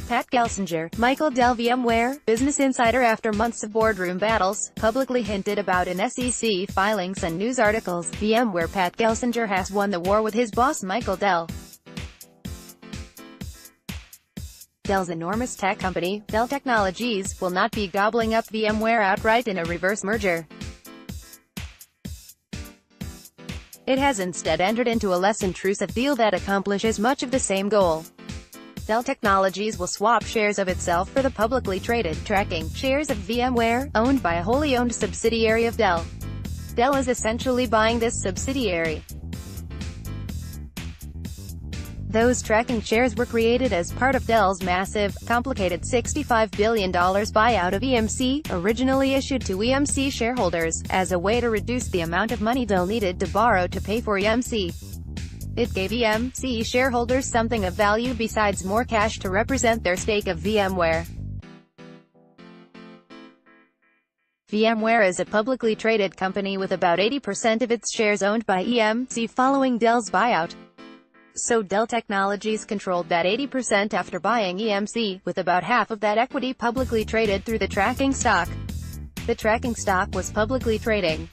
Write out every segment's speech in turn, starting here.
Pat Gelsinger, Michael Dell VMware, Business Insider after months of boardroom battles, publicly hinted about in SEC filings and news articles, VMware Pat Gelsinger has won the war with his boss Michael Dell. Dell's enormous tech company, Dell Technologies, will not be gobbling up VMware outright in a reverse merger. It has instead entered into a less intrusive deal that accomplishes much of the same goal. Dell Technologies will swap shares of itself for the publicly traded, tracking shares of VMware, owned by a wholly owned subsidiary of Dell. Dell is essentially buying this subsidiary. Those tracking shares were created as part of Dell's massive, complicated $65 billion buyout of EMC, originally issued to EMC shareholders, as a way to reduce the amount of money Dell needed to borrow to pay for EMC. It gave EMC shareholders something of value besides more cash to represent their stake of VMware. VMware is a publicly traded company with about 80% of its shares owned by EMC following Dell's buyout. So Dell Technologies controlled that 80% after buying EMC, with about half of that equity publicly traded through the tracking stock. The tracking stock was publicly trading.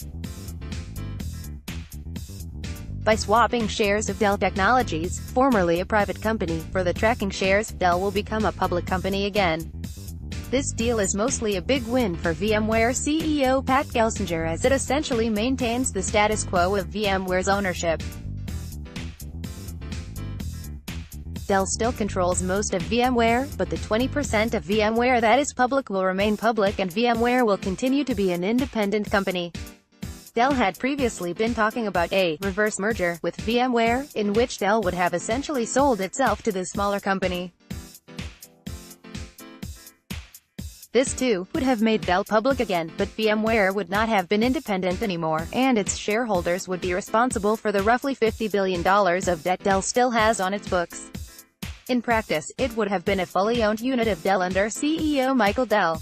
By swapping shares of Dell Technologies, formerly a private company, for the tracking shares, Dell will become a public company again. This deal is mostly a big win for VMware CEO Pat Gelsinger as it essentially maintains the status quo of VMware's ownership. Dell still controls most of VMware, but the 20% of VMware that is public will remain public and VMware will continue to be an independent company. Dell had previously been talking about a reverse merger with VMware, in which Dell would have essentially sold itself to the smaller company. This too would have made Dell public again, but VMware would not have been independent anymore, and its shareholders would be responsible for the roughly $50 billion of debt Dell still has on its books. In practice, it would have been a fully owned unit of Dell under CEO Michael Dell.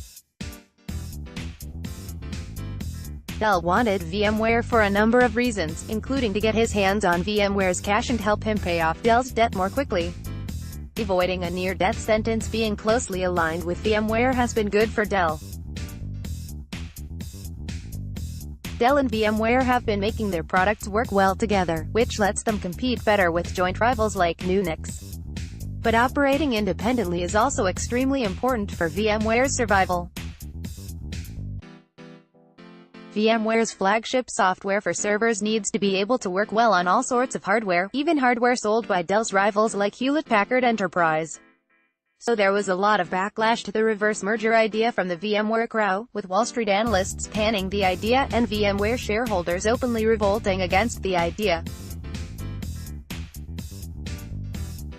Dell wanted VMware for a number of reasons, including to get his hands on VMware's cash and help him pay off Dell's debt more quickly. Avoiding a near-death sentence being closely aligned with VMware has been good for Dell. Dell and VMware have been making their products work well together, which lets them compete better with joint rivals like Unix. But operating independently is also extremely important for VMware's survival. VMware's flagship software for servers needs to be able to work well on all sorts of hardware, even hardware sold by Dell's rivals like Hewlett-Packard Enterprise. So there was a lot of backlash to the reverse merger idea from the VMware crowd, with Wall Street analysts panning the idea, and VMware shareholders openly revolting against the idea.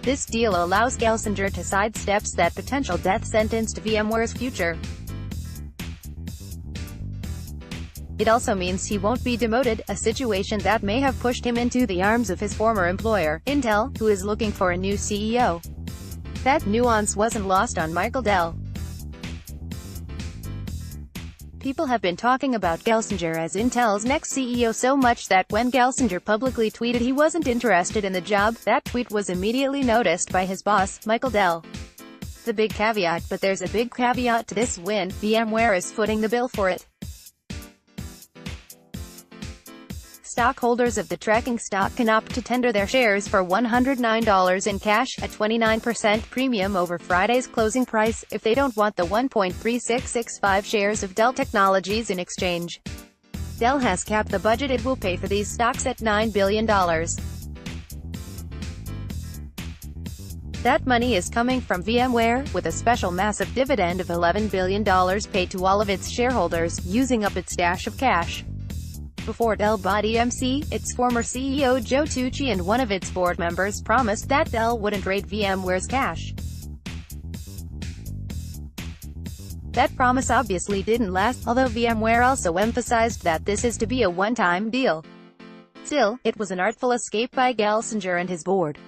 This deal allows Gelsinger to sidestep that potential death sentence to VMware's future. It also means he won't be demoted, a situation that may have pushed him into the arms of his former employer, Intel, who is looking for a new CEO. That nuance wasn't lost on Michael Dell. People have been talking about Gelsinger as Intel's next CEO so much that when Gelsinger publicly tweeted he wasn't interested in the job, that tweet was immediately noticed by his boss, Michael Dell. The big caveat, but there's a big caveat to this win, VMware is footing the bill for it. Stockholders of the tracking stock can opt to tender their shares for $109 in cash, a 29% premium over Friday's closing price, if they don't want the 1.3665 shares of Dell Technologies in exchange. Dell has capped the budget it will pay for these stocks at $9 billion. That money is coming from VMware, with a special massive dividend of $11 billion paid to all of its shareholders, using up its stash of cash. Before Dell bought EMC, its former CEO Joe Tucci and one of its board members promised that Dell wouldn't raid VMware's cash. That promise obviously didn't last, although VMware also emphasized that this is to be a one-time deal. Still, it was an artful escape by Gelsinger and his board.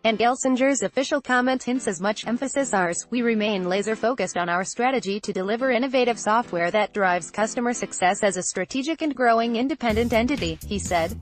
And Gelsinger's official comment hints as much. Emphasis ours, we remain laser-focused on our strategy to deliver innovative software that drives customer success as a strategic and growing independent entity, he said.